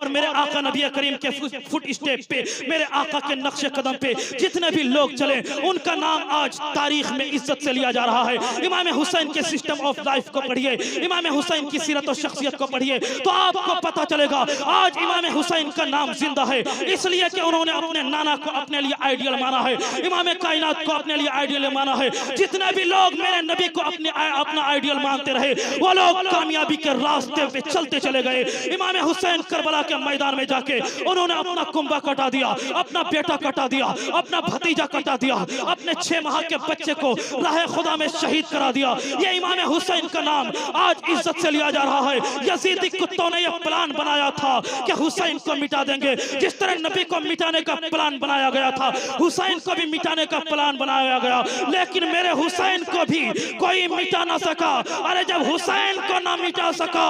मेरे आका नबी करीम के फुट स्टेप पे, मेरे आका के नक्श कदम पे जितने भी लोग चले उनका नाम आज तारीख में इज्जत से लिया जा रहा है। इमाम हुसैन के सिस्टम ऑफ लाइफ को पढ़िए, इमाम हुसैन की सीरत और शख्सियत को पढ़िए तो आपको पता चलेगा आज इमाम हुसैन का नाम जिंदा है, इसलिए कि उन्होंने अपने नाना को अपने लिए आइडियल माना है, इमाम कायनात को अपने लिए आइडियल माना है। जितने भी लोग मेरे नबी को अपना आइडियल मानते रहे वो लोग कामयाबी के रास्ते पे चलते चले गए। इमाम हुसैन करबला के मैदान में जाके उन्होंने अपना कुंबा कटा दिया, अपना बेटा कटा दिया, अपना भतीजा कटा दिया, अपने 6 माह के बच्चे को राह खुदा में शहीद करा दिया। ये इमाम हुसैन का नाम आज इज्जत से लिया जा रहा है। यजीदी कुत्तों ने यह प्लान बनाया था कि हुसैन को मिटा देंगे, जिस तरह नबी को मिटाने का प्लान बनाया गया था हुसैन को भी मिटाने का प्लान बनाया गया, लेकिन मेरे हुसैन को भी कोई मिटा ना सका। अरे जब हुसैन को ना मिटा सका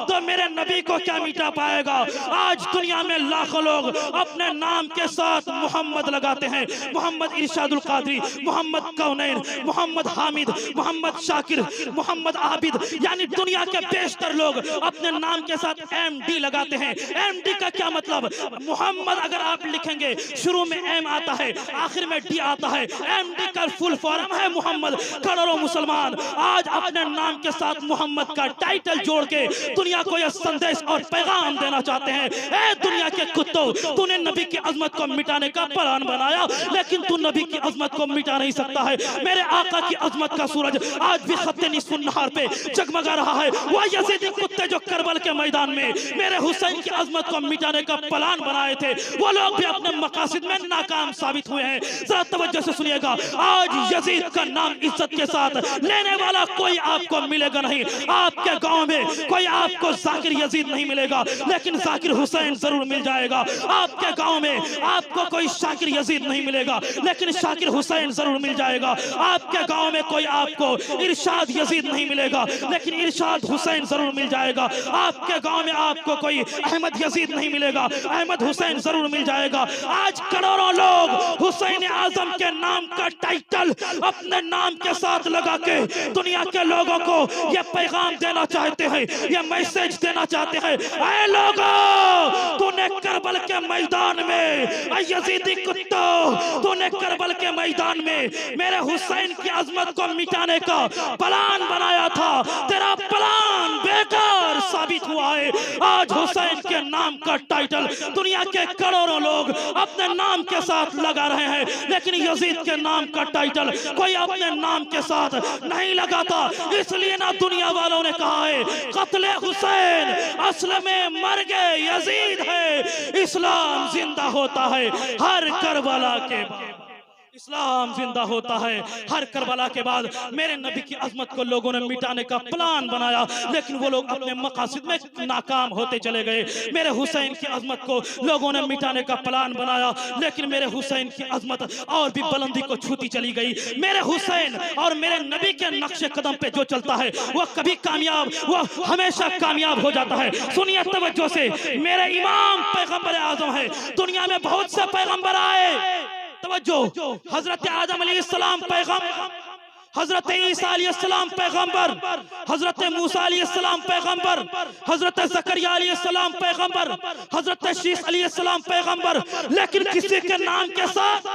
तो मेरे नबी को क्या मिटा पाएगा। आज दुनिया में लाखों लोग अपने नाम के साथ मोहम्मद लगाते हैं, मोहम्मद इरशादुल कादरी, मोहम्मद कौनैन, मोहम्मद हामिद, मोहम्मद शाकिर, मोहम्मद आबिद, यानी दुनिया के बेशतर लोग अपने नाम के साथ MD लगाते हैं। MD का क्या मतलब? मोहम्मद अगर आप लिखेंगे शुरू में M आता है, आखिर में D आता है, MD का फुल फॉर्म है मोहम्मद। करोड़ों मुसलमान आज अपने नाम के साथ मोहम्मद का टाइटल जोड़ के दुनिया को यह संदेश और पैगाम देना चाहते हैं, ए दुनिया के कुत्तों, तूने नबी की अजमत को मिटाने का प्लान बनाया लेकिन तू नबी की अजमत को मिटा नहीं सकता है। मेरे आका की अजमत का सूरज आज भी खत्ते निस्फुन नहार पे जगमगा रहा है। वह यजीदी कुत्ते जो करबल के मैदान में मेरे हुसैन की अजमत को मिटाने का प्लान बनाए थे वो लोग भी अपने मकासद में नाकाम साबित हुए हैं। जरा तवज्जो से सुनिएगा, आज यजीद का नाम इज्जत के साथ लेने वाला कोई आपको मिलेगा नहीं। आपके गांव में कोई आपको जाकिर यजीद नहीं मिलेगा, लेकिन जाकिर हुसैन जरूर मिल जाएगा। आपके गांव में आपको कोई शाकिर यजीद नहीं मिलेगा, लेकिन शाकिर हुसैन जरूर मिल जाएगा। आपके गांव में कोई आपको इरशाद यजीद नहीं मिलेगा, लेकिन इरशाद हुसैन जरूर मिल जाएगा। आपके गांव में आपको कोई अहमद यजीद नहीं मिलेगा, अहमद हुसैन जरूर मिल जाएगा। आज करोड़ों लोग हुसैन आजम के नाम का टाइटल अपने नाम के साथ लगा के दुनिया के लोगों को यह पैगाम देना चाहते हैं, यह मैसेज देना चाहते हैं, ऐ लोगों, तूने करबल के मैदान में, ऐ यजीदी कुत्तों, तूने करबल के मैदान में मेरे हुसैन की अजमत को मिटाने का प्लान बनाया था, तेरा प्लान बेकार साबित हुआ है। आज हुसैन के नाम का टाइटल दुनिया के करोड़ों लोग अपने नाम के साथ लगा रहे हैं, लेकिन यजीद के नाम का टाइटल कोई अपने नाम के साथ नहीं लगाता। इसलिए ना दुनिया वालों ने कहा है कत्ले हुसैन असल में मर गए यजीद है, इस्लाम जिंदा होता है हर करबला के बाद। इस्लाम जिंदा होता है हर करबला के बाद। मेरे नबी की अजमत को लोगों ने मिटाने का प्लान बनाया, लेकिन वो लोग अपने मकासद में नाकाम होते चले गए। मेरे हुसैन की अजमत को लोगों ने मिटाने का प्लान बनाया, लेकिन मेरे हुसैन की अजमत और भी बुलंदी को छूती चली गई। मेरे हुसैन और मेरे नबी के नक्शे कदम पे जो चलता है वो कभी कामयाब, वो हमेशा कामयाब हो जाता है। सुनिए तवज्जो से, मेरे इमाम पैगंबर आजम है। दुनिया में बहुत से पैगंबर आए, तवज्जो, हजरत आदम अलैहिस्सलाम पैगंबर, हजरत ईसा अलैहिस्सलाम पैगंबर, हजरत मूसा अलैहिस्सलाम पैगंबर, हजरत जकरिया अलैहिस्सलाम पैगंबर, हजरत शीस अलैहिस्सलाम पैगंबर, लेकिन किसी के नाम के साथ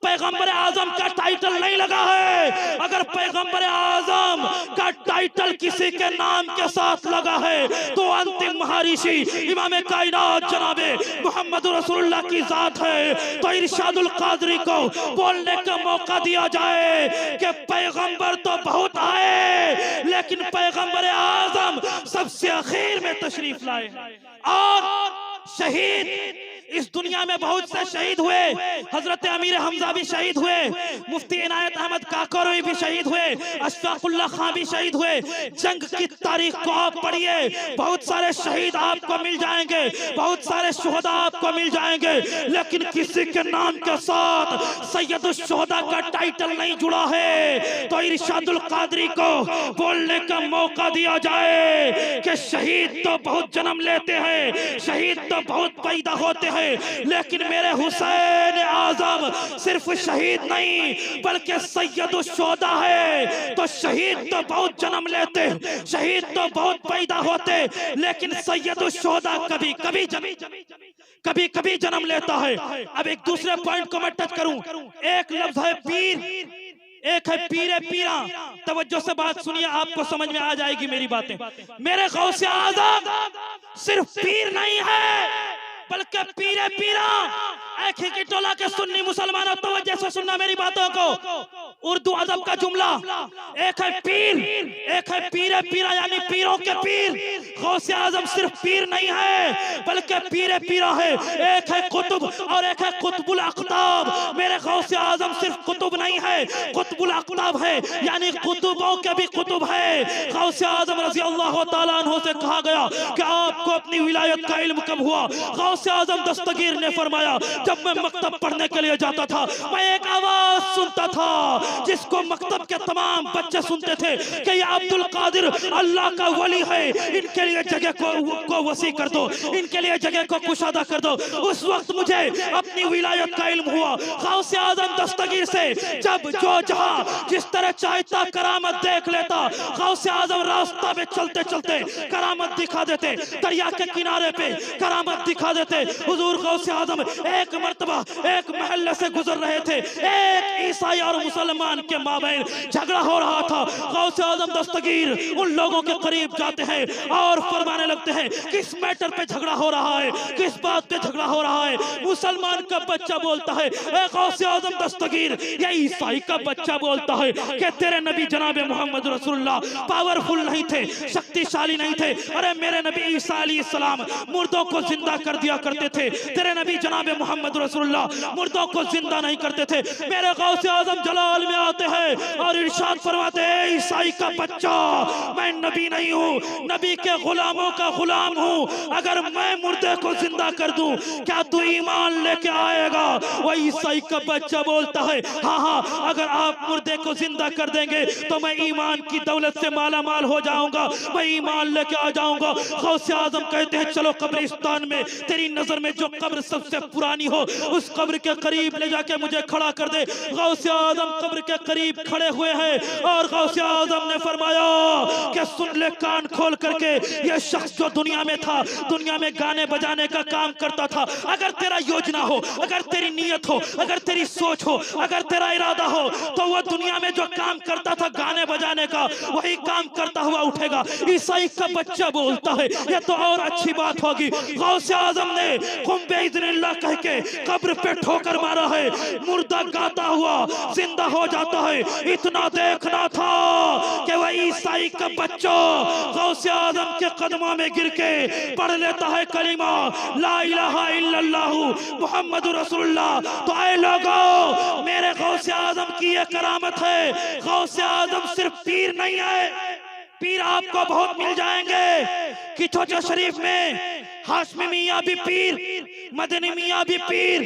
पैगंबर आजम का टाइटल नहीं लगा है। अगर पैगंबर आजम का टाइटल किसी के नाम के साथ लगा है तो अंतिम महर्षि इमाम कायनात जनाबे मोहम्मद रसूलुल्लाह की जात है। तो इरशादुल कादरी को बोलने का मौका दिया जाए कि पैगंबर तो बहुत आए, लेकिन पैगंबर आजम सबसे आखिर में तशरीफ लाए। और शहीद, इस दुनिया में बहुत से शहीद हुए, हजरत अमीर हमजा भी शहीद हुए, मुफ्ती इनायत अहमद काकोरी भी शहीद हुए, अशफाकुल्लाह खान भी शहीद हुए। जंग की तारीख को आप पढ़िए, बहुत सारे शहीद आपको मिल जाएंगे, बहुत सारे शुहदा आपको मिल जाएंगे, लेकिन किसी के नाम के साथ सैयदुल शुहदा का टाइटल नहीं जुड़ा है। तो इरशादुल कादरी को बोलने का मौका दिया जाए कि शहीद तो बहुत जन्म लेते हैं, शहीद तो बहुत पैदा होते हैं, है, लेकिन मेरे हुसैन आजम सिर्फ शहीद नहीं बल्कि सैयदुश्शोदा है। तो शहीद तो बहुत जन्म लेते, शहीद तो बहुत पैदा होते, लेकिन सैयदुश्शोदा कभी कभी जन्म लेता है। अब एक दूसरे पॉइंट को मैं टच करूं, एक लफ्ज है पीर, एक है पीरे पीरा। तवज्जो से बात सुनिए, आपको समझ में आ जाएगी मेरी बातें। मेरे गौसे आज़म सिर्फ पीर नहीं है बल्कि पीरे पीरा। की टोला के सुन्नी मुसलमानों, तवज्जो से सुनना मेरी बातों को। उर्दू अदब का जुमला, एक है पीर, एक है पीरे पीरा, यानी पीरों के पीर। गौसे आजम सिर्फ पीर नहीं है बल्कि पीरे पीरा है। एक है कुतुब और एक है कुतुबुल अक़ताब। मेरे गौसे आजम सिर्फ कुतुब नहीं है, कुतुबुल अक़ताब है, यानी कुतुबों के भी कुतुब है। गौसे आजम रज़ी अल्लाह तआला अन्हु से कहा गया कि आपको अपनी विलायत का इल्म कब हुआ? गौसे आजम दस्तगीर ने फरमाया, जब मैं मकतब पढ़ने के लिए जाता था, मैं एक आवाज सुनता था जिसको मकतब के तमाम बच्चे सुनते थे कि ये अब्दुल कादिर अल्लाह का वली है, इनके लिए जगह को वसी कर दो, इनके लिए जगह को कुशादा कर दो। उस वक्त मुझे अपनी विलायत का इल्म हुआ। गौसे आजम दस्तगीर से जब जो जहां जिस तरह चाहता करामत देख लेता। गौसे आजम रास्ता में चलते चलते करामत दिखा देते, दरिया के किनारे पे करामत दिखा देते। हुजूर गौसे आजम एक मर्तबा एक महल्ले से गुजर रहे थे, एक ईसाई और मुसलमान के माबैन झगड़ा हो रहा था। गौसे आजम दस्तगीर उन लोगों के करीब जाते हैं और फरमाने लगते हैं, किस मैटर पे झगड़ा हो रहा है, किस बात पे झगड़ा हो रहा है? मुसलमान का बच्चा बोलता है, गौसे आजम दस्तगीर, ये ईसाई का बच्चा बोलता है कि तेरे नबी जनाब मोहम्मद रसूलुल्लाह पावरफुल नहीं थे, शक्तिशाली नहीं थे। अरे मेरे नबी ईसा अलैहिस्सलाम मुर्दों को जिंदा कर दिया करते थे, तेरे नबी जनाब मोहम्मद रसूलुल्लाह मुर्दों को जिंदा नहीं करते थे। मेरे गौसे आजम जलाल में आते हैं और इरशाद फरमाते हैं, ईसाई का बच्चा, मैं नबी नहीं हूँ, नबी के गुलामों का गुलाम हूँ। अगर मैं मुर्दे को जिंदा कर दूं, क्या तू ईमान लेके आएगा? वह ईसाई का बच्चा बोलता है, हाँ हाँ, अगर आप मुर्दे को जिंदा कर देंगे तो मैं ईमान की दौलत से माला माल हो जाऊंगा, मैं ईमान लेके आ जाऊंगा। गौसे आजम कहते हैं, चलो कब्रिस्तान में तेरी नजर में जो कब्र सबसे पुरानी हो, उस कब्र के करीब ले जाके मुझे खड़ा कर दे। गौसे आजम कब्र के करीब खड़े हुए हैं और गौसे आजम ने फरमाया कि सुन ले कान खोल करके, ये शख्स जो दुनिया में था, दुनिया में गाने बजाने का काम करता था, अगर तेरा योजना हो, अगर तेरी नीयत हो, अगर तेरी सोच हो, अगर तेरा इरादा हो, तो वह दुनिया में जो काम करता था गाने बजाने का, वही काम करता हुआ उठेगा। ईसाई का बच्चा बोलता है, ये तो और अच्छी बात होगी। गौसे आजम ने कुंबे इज़्निल्लाह कह के कब्र पे ठोकर मारा है, मुर्दा गाता हुआ जिंदा हो जाता है। इतना देखना था कि वह ईसाई का बच्चा गौसे आजम के कदमों में गिर के पढ़ लेता है कलिमा ला इलाहा इल्लल्लाह मुहम्मदुर रसूलुल्लाह। तो आए लोगों, मेरे गौसे आजम की ये करामत है। गौसे आजम सिर्फ पीर नहीं है, पीर आपको बहुत मिल जाएंगे। किचोचा शरीफ में हाशमी मियाँ भी पीर, मदनी मियाँ भी पीर,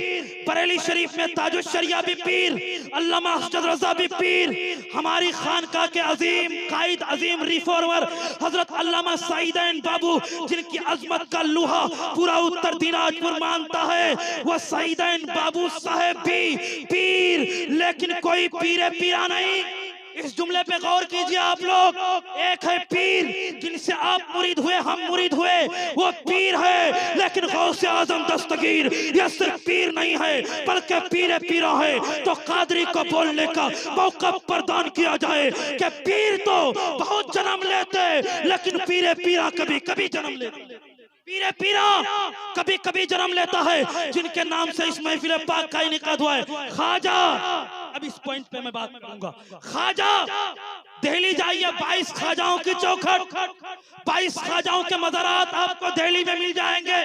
बरेली शरीफ में ताजुश शरिया भी पीर, अल्लामा अहमद रजा भी पीर, हमारी खानका के अजीम कायद, अजीम रिफॉर्मर हजरत अल्लामा सईदैन बाबू, जिनकी अजमत का लुहा पूरा उत्तर दिनाजपुर मानता है, वह सईदैन बाबू साहेब भी पीर। लेकिन कोई पीरे पीरा नहीं। इस जुमले पे गौर कीजिए आप लोग। एक है पीर जिनसे आप मुरीद हुए, हम मुरीद हुए, वो पीर है। लेकिन गौसे आजम दस्तगीर ये सिर्फ पीर नहीं है बल्कि पीरे पीरा है। तो कादरी को बोलने का मौका प्रदान किया जाए कि पीर तो बहुत जन्म लेते, लेकिन पीरे पीरा कभी कभी जन्म लेते। पीरे पीरा कभी कभी जन्म लेता है, जिनके नाम से इस महफिल पाक का इनेकाद हुआ है। ख्वाजा, अब इस पॉइंट पे मैं बात करूंगा। ख्वाजा, दिल्ली जाइए, 22 ख्वाजाओं की चौखट, 22 ख्वाजाओं के मज़ारात आपको दिल्ली में मिल जाएंगे।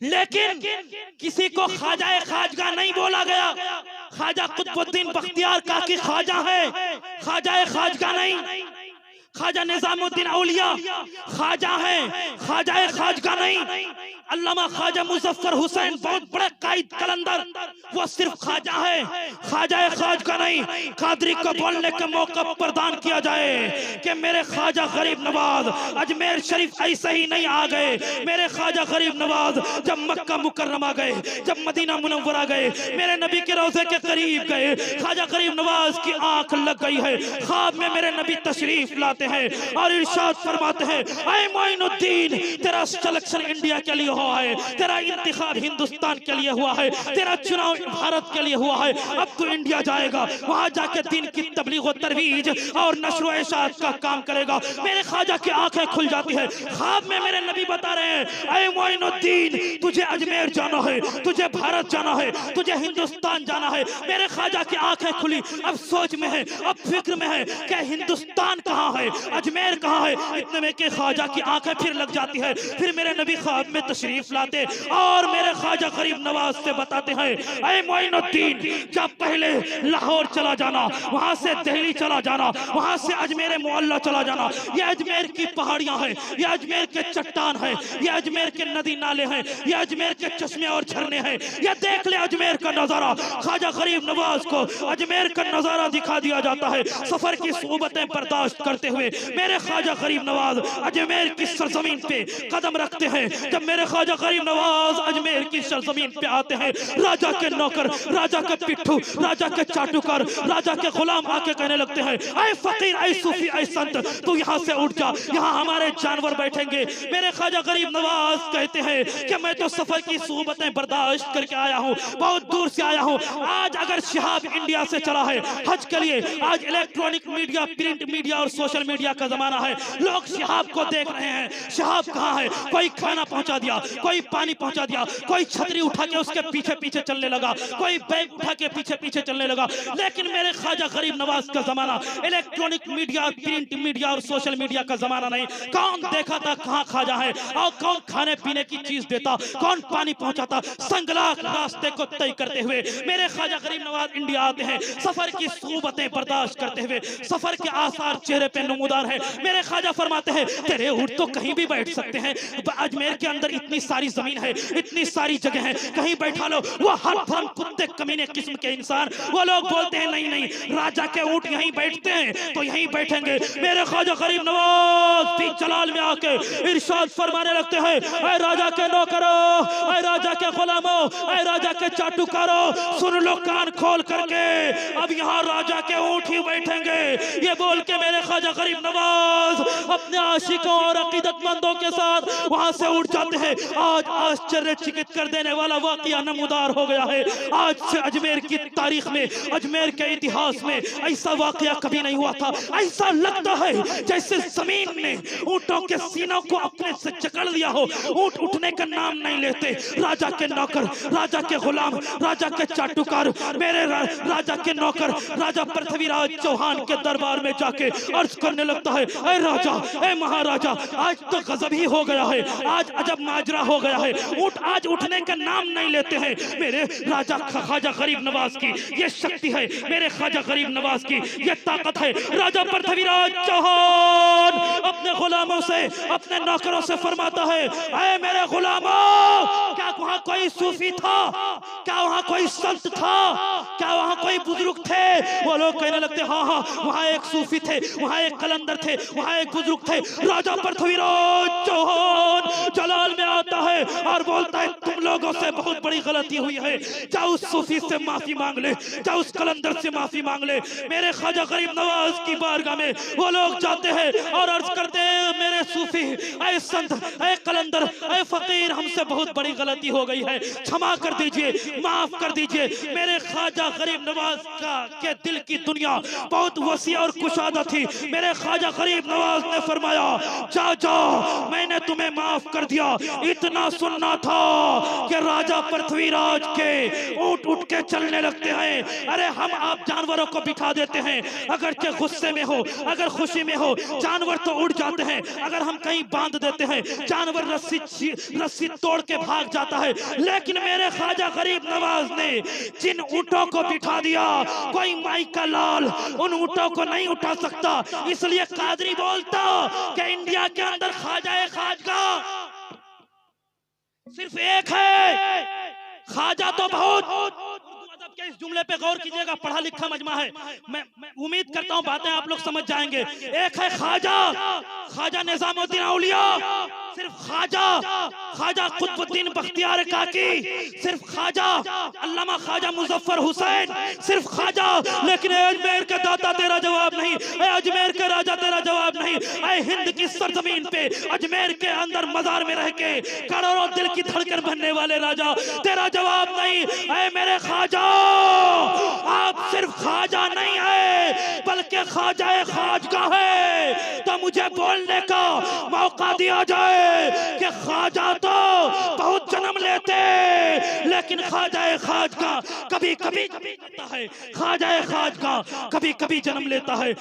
लेकिन किसी को ख्वाजा खाजगा नहीं बोला गया। ख्वाजा कुतुबुद्दीन बख्तियार काकी ख्वाजा है, ख्वाजा खाजगा नहीं। ख्वाजा निजामुद्दीन औलिया ख्वाजा है, ख्वाजा खाजगा नहीं। अल्लामा ख्वाजा मुजफ्फर हुसैन बहुत बड़े कायद कलंदर, वो सिर्फ ख्वाजा है, ख्वाजा खाज का नहीं, कादरी को बोलने का मौका प्रदान किया जाए कि मेरे ख्वाजा गरीब नवाज अजमेर शरीफ ऐसे ही नहीं आ गए। मेरे ख्वाजा गरीब नवाज जब मक्का मुकर्रमा गए, जब मदीना मुनव्वरा गए, मेरे नबी के रोज़े के करीब गए, ख्वाजा गरीब नवाज की आंख लग गई है। ख्वाब में मेरे नबी तशरीफ लाते हैं और इरशाद फरमाते हैं, ऐ मोइनुद्दीन तेरा सिलेक्शन इंडिया के लिए हुआ है, तेरा इंतखाब हिंदुस्तान के लिए हुआ है, तेरा चुनाव भारत के लिए हुआ है, अब तू इंडिया जाएगा, वहां जाके दिन की तबलीग व तरवीज और नशर इरशाद का काम करेगा। मेरे ख्वाजा की आंखें खुल जाती है। ख्वाब में मेरे नबी बता रहे हैं, ऐ मोइनुद्दीन तुझे अजमेर जाना है, तुझे भारत जाना है, तुझे हिंदुस्तान जाना है। मेरे ख्वाजा की आंखें खुली, अब सोच में है, अब फिक्र में है कि हिंदुस्तान कहाँ है, अजमेर कहाँ है। इतने में के ख्वाजा की आंखें फिर लग जाती है। फिर मेरे नबी ख्वाब में तशरीफ लाते और मेरे ख्वाजा गरीब नवाज से बताते हैं, ऐ मोइनुद्दीन जब पहले लाहौर चला जाना, वहां से दिल्ली चला जाना, वहां से अजमेर मोहल्ला चला जाना। ये अजमेर की पहाड़ियां हैं, ये अजमेर के चट्टान है, ये अजमेर के नदी नाले हैं, ये अजमेर के चश्मे और झरने हैं। ये देख ले अजमेर का नजारा। ख्वाजा गरीब नवाज को अजमेर का नजारा दिखा दिया जाता है। सफर की सोबतें बर्दाश्त करते हुए मेरे ख्वाजा गरीब नवाज अजमेर की सरजमीन पे कदम रखते हैं। जब मेरे ख्वाजा गरीब नवाज अजमेर की सरजमीन पे आते हैं, राजा के नौकर, राजा के पिट्ठू, राजा के चाटुकार, राजा के गुलाम आके कहने लगते हैं, ऐ फकीर, ऐ सूफी, ऐ संत, तू यहाँ से उठ जा, यहाँ हमारे जानवर बैठेंगे। मेरे ख्वाजा गरीब नवाज कहते हैं कि मैं तो सफर की सोबतें बर्दाश्त करके आया हूँ, बहुत दूर से आया हूँ। आज अगर शिहाब इंडिया से चला है हज के लिए, आज इलेक्ट्रॉनिक मीडिया, प्रिंट मीडिया और सोशल मीडिया का जमाना है, लोग शिहाब को देख रहे हैं। शिहाब कहाँ है? कोई खाना पहुंचा दिया, कोई पानी पहुंचा दिया, कोई छतरी उठा के उसके पीछे पीछे चलने लगा, कोई बैग उठा के पीछे पीछे चलने लगा। लेकिन मेरे ख्वाजा गरीब नवाज का जमाना इलेक्ट्रॉनिक मीडिया, प्रिंट मीडिया और सोशल मीडिया का जमाना नहीं। कौन देखा था कहाँ ख्वाजा है और कौन खाने पीने की चीज देता, कौन पानी पहुंचाता। संगलाख रास्ते को तय करते हुए मेरे ख्वाजा गरीब नवाज इंडिया आते हैं, सफर की सोबतें बर्दाश्त करते हुए। सफर के आसार चेहरे पे नमूदार है। मेरे ख्वाजा फरमाते हैं, तेरे ऊंट तो कहीं भी बैठ सकते हैं, अजमेर के अंदर इतनी सारी जमीन है, इतनी सारी जगह है, कहीं बैठा लो। वो हर धर्म कुत्ते कमीने किस्म के इंसान, वो लोग बोलते हैं नहीं नहीं, राजा के ऊंट यहीं बैठते हैं तो यहीं बैठेंगे। मेरे ख्वाजा गरीब नवाज भी जलाल में आके इरशाद फरमाने लगते हैं, ऐ राजा के नौकरो, ऐ राजा के गुलामो, ऐ राजा के चाटुकारो, सुन लो कान खोल करके, अब यहाँ राजा के ऊंट ही बैठेंगे। ये बोल के मेरे ख्वाजा गरीब नवाज अपने आशिकों और अकीदतमंदों के साथ वहां से उठ जाते हैं। आज आश्चर्यचकित कर देने वाला वाकया नमूदार हो गया है। आज से अजमेर की तारीख में, अजमेर के इतिहास में ऐसा वाकया कभी नहीं हुआ था। ऐसा लगता है जैसे जमीन ने ऊंटों के सीनों को अपने से जकड़ लिया हो। ऊंट उठने का नाम नहीं लेते। राजा के नौकर, राजा के गुलाम, राजा के चाटुकार, मेरे राजा के नौकर राजा पृथ्वीराज चौहान के दरबार में जाके अर्ज करने लगता है, ऐ राजा, ऐ महाराजा, आज तो गजब ही हो गया है, आज अजब माजरा हो गया है। ऊंट आज उठने का नाम नहीं लेते हैं। मेरे राजा ख्वाजा गरीब नवाज की ये शक्ति है, मेरे ख्वाजा गरीब नवाज की ये ताकत है। राजा पृथ्वीराज चौहान अपने गुलामों से, अपने नौकरों से फरमाता है, ऐ मेरे गुलामों, क्या वहां कोई सूफी था? क्या वहां कोई संत था? क्या वहां कोई बुजुर्ग थे? वो लोग कहने लगते, हाँ हाँ, वहां एक सूफी थे, वहां एक कलंदर थे, वहां एक बुजुर्ग थे। राजा पृथ्वीराज चौहान जलाल में आता है और बोलता है, तुम लोगों से बहुत बड़ी गलती हुई है, जाओ उस सूफी से माफी मांग ले, जाओ उस कलंदर से माफी मांग ले। मेरे ख्वाजा गरीब नवाज की बारगाह में वो लोग जाते हैं और अर्ज करते हैं, मेरे सूफी, ऐ संत, ऐ कलंदर, ऐ फकीर, हमसे बहुत बड़ी गलती हो गई है, क्षमा कर दीजिए, माफ कर दीजिए। मेरे ख्वाजा गरीब नवाज का के दिल की दुनिया बहुत वसी और कुशादा थी। मेरे ख्वाजा गरीब नवाज ने फरमाया, जा जाओ, मैंने तुम्हें माफ कर दिया। इतना सुनना था कि राजा पृथ्वीराज के ऊंट उठ के चलने लगते हैं। अरे हम आप जानवरों को बिठा देते हैं, अगर के गुस्से में हो, अगर खुशी में हो, जानवर तो उड़ जाते हैं। अगर हम कहीं बांध देते हैं, जानवर रस्सी तोड़ के भाग जाता है। लेकिन मेरे ख्वाजा गरीब नवाज ने जिन ऊंटों को बिठा दिया, कोई माई का लाल उन ऊंटों को नहीं उठा सकता। इसलिए कादरी बोलता कि इंडिया के अंदर ख्वाजा खाजगा सिर्फ एक है, ख्वाजा तो बहुत। उर्दू अदब के इस जुमले पे गौर कीजिएगा, पढ़ा लिखा मजमा है, मैं उम्मीद करता हूं बातें आप लोग समझ जाएंगे। एक है ख्वाजा, ख्वाजा निजामुद्दीन औलिया, सिर्फ ख्वाजा, ख्वाजा कुतुबुद्दीन बख्तियार काकी, सिर्फ ख्वाजा अल्लामा ख्वाजा मुजफ्फर हुसैन, सिर्फ ख्वाजा। लेकिन अजमेर के दाता तेरा जवाब नहीं, अजमेर के राजा तेरा जवाब नहीं। हिंद की सरजमीन पे अजमेर के अंदर मजार में रह के करोड़ों दिल की धड़कन बनने वाले राजा तेरा जवाब नहीं। ऐ मेरे ख्वाजा, आप सिर्फ ख्वाजा नहीं है बल्कि ख्वाजा खाजगा है। तो मुझे बोलने का मौका दिया जाए कि ख्वाजा तो बहुत जन्म लेते, लेकिन ख्वाजा खाजगा कभी कभी करता है, ख्वाजा खाजगा कभी कभी जन्म लेता है।